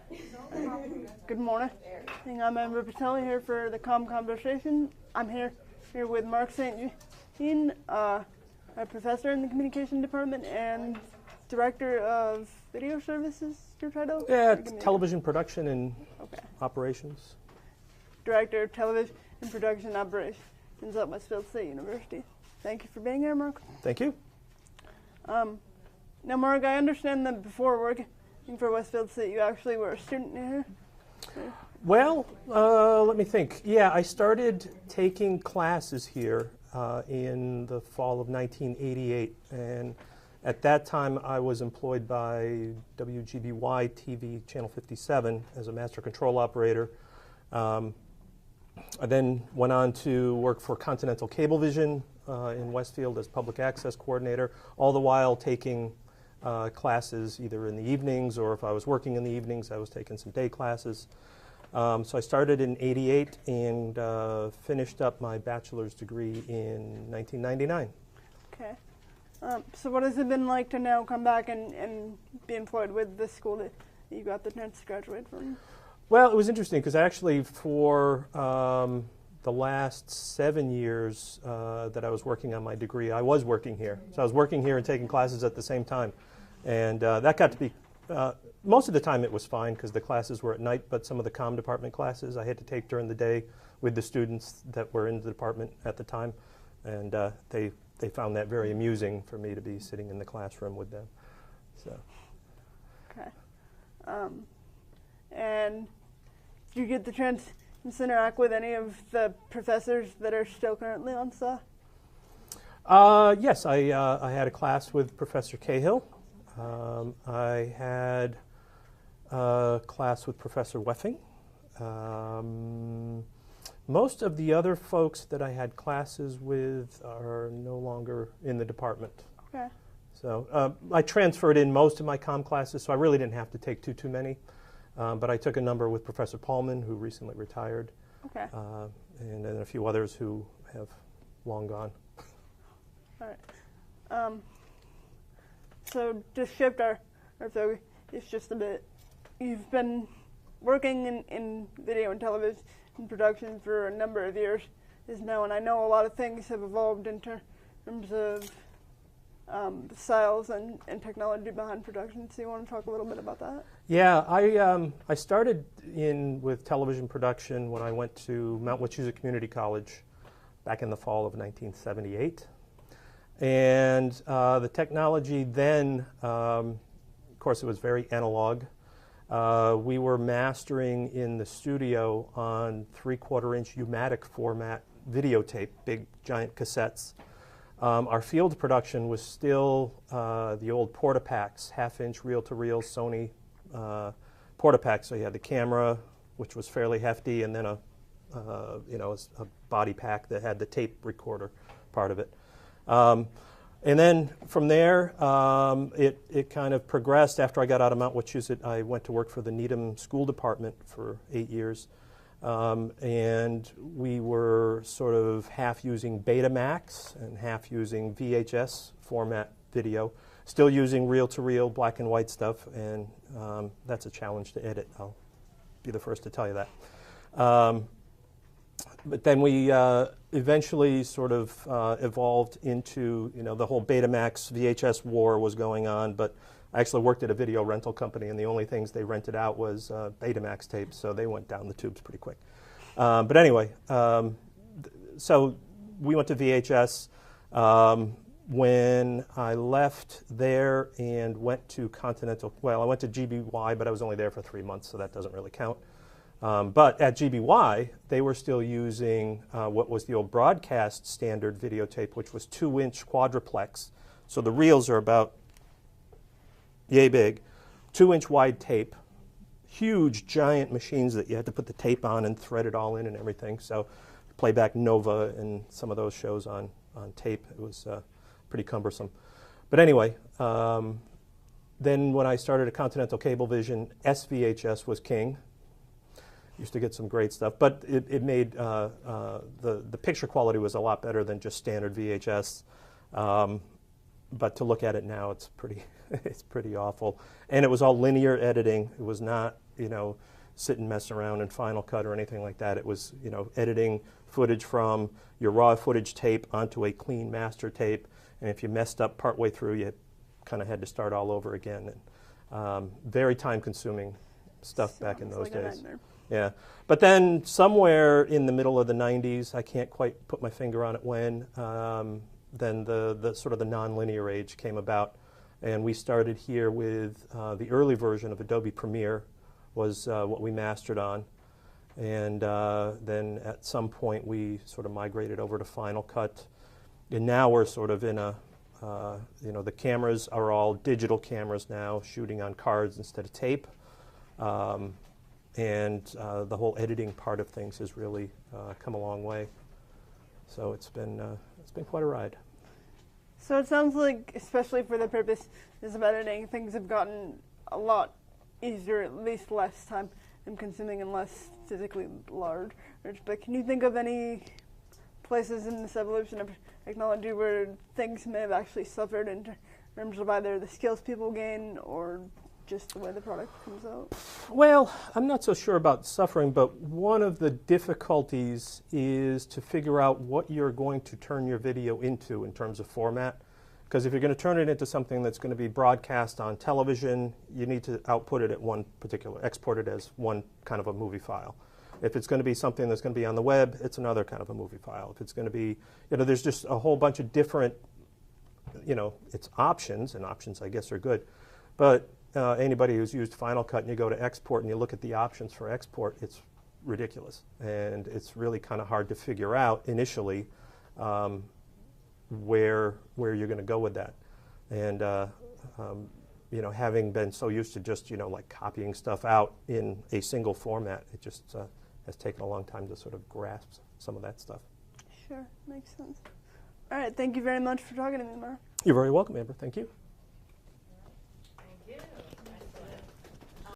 Good morning. I'm Amber Patelli here for the Comm conversation. I'm here with Mark St. Jean, a professor in the communication department and director of video services. Your title? Yeah, television production and operations. Director of television and production operations at Westfield State University. Thank you for being here, Mark. Thank you. Now, Mark, I understand that before working for Westfield State, you actually were a student here. Well, let me think. Yeah, I started taking classes here in the fall of 1988, and at that time I was employed by WGBY TV Channel 57 as a master control operator. I then went on to work for Continental Cablevision in Westfield as public access coordinator, all the while taking classes either in the evenings, or if I was working in the evenings, I was taking some day classes. So I started in '88 and finished up my bachelor's degree in 1999. Okay. So what has it been like to now come back and be employed with the school that you got the chance to graduate from? Well, it was interesting because actually for the last 7 years that I was working on my degree, I was working here. So I was working here and taking classes at the same time. And that got to be, most of the time it was fine because the classes were at night, but some of the comm department classes I had to take during the day with the students that were in the department at the time. And they found that very amusing for me to be sitting in the classroom with them. So. Okay. And did you get the chance to interact with any of the professors that are still currently on staff? Yes, I had a class with Professor Cahill. I had a class with Professor Weffing. Most of the other folks that I had classes with are no longer in the department. Okay. So I transferred in most of my comm classes, so I really didn't have to take too many. But I took a number with Professor Paulman, who recently retired, okay. And then a few others who have long gone. All right. So to shift our focus just a bit, you've been working in video and television production for a number of years now, and I know a lot of things have evolved in terms of the styles and technology behind production. So you want to talk a little bit about that? Yeah, I started with television production when I went to Mount Wachusett Community College back in the fall of 1978. And the technology then, of course, it was very analog. We were mastering in the studio on 3/4-inch U-matic format videotape, big giant cassettes. Our field production was still the old Portapacks, half-inch reel-to-reel Sony Portapacks. So you had the camera, which was fairly hefty, and then a body pack that had the tape recorder part of it. And then from there, it kind of progressed. After I got out of Mount Wachusett, I went to work for the Needham School Department for 8 years. And we were sort of half using Betamax and half using VHS format video, still using reel-to-reel black and white stuff, and that's a challenge to edit. I'll be the first to tell you that. But then we eventually sort of evolved into, the whole Betamax VHS war was going on, but I actually worked at a video rental company, and the only things they rented out was Betamax tapes, so they went down the tubes pretty quick. But anyway, so we went to VHS. When I left there and went to Continental, well, I went to GBY, but I was only there for 3 months, so that doesn't really count. But at GBY, they were still using what was the old broadcast standard videotape, which was 2-inch quadruplex. So the reels are about yay big, 2-inch wide tape, huge giant machines that you had to put the tape on and thread it all in and everything. So playback Nova and some of those shows on tape, it was pretty cumbersome. But anyway, then when I started at Continental Cablevision, SVHS was king. Used to get some great stuff, but it made the picture quality was a lot better than just standard VHS. But to look at it now, it's pretty awful. And it was all linear editing. It was not sit and mess around in Final Cut or anything like that. It was, editing footage from your raw footage tape onto a clean master tape, and if you messed up partway through, you kind of had to start all over again. And, very time-consuming stuff back in those days. Yeah, but then somewhere in the middle of the 90s, I can't quite put my finger on it when, then the sort of the nonlinear age came about, and we started here with the early version of Adobe Premiere was what we mastered on, and then at some point we sort of migrated over to Final Cut, and now we're sort of in a the cameras are all digital cameras now, shooting on cards instead of tape. And the whole editing part of things has really come a long way. So it's been quite a ride. So it sounds like, especially for the purpose of editing, things have gotten a lot easier, at least less time consuming and less physically large. But can you think of any places in this evolution of technology where things may have actually suffered in terms of either the skills people gain or just the way the product comes out? Well, I'm not so sure about suffering, but one of the difficulties is to figure out what you're going to turn your video into in terms of format. Because if you're going to turn it into something that's going to be broadcast on television, you need to output it at one particular, export it as one kind of a movie file. If it's going to be something that's going to be on the web, it's another kind of a movie file. If it's going to be, there's just a whole bunch of different, it's options, and options I guess are good. But anybody who's used Final Cut and you go to export and you look at the options for export, it's ridiculous. And it's really kind of hard to figure out initially where you're going to go with that. And having been so used to just like copying stuff out in a single format, it just has taken a long time to sort of grasp some of that stuff. Sure, makes sense. All right, thank you very much for talking to me, Mark. You're very welcome, Amber. Thank you.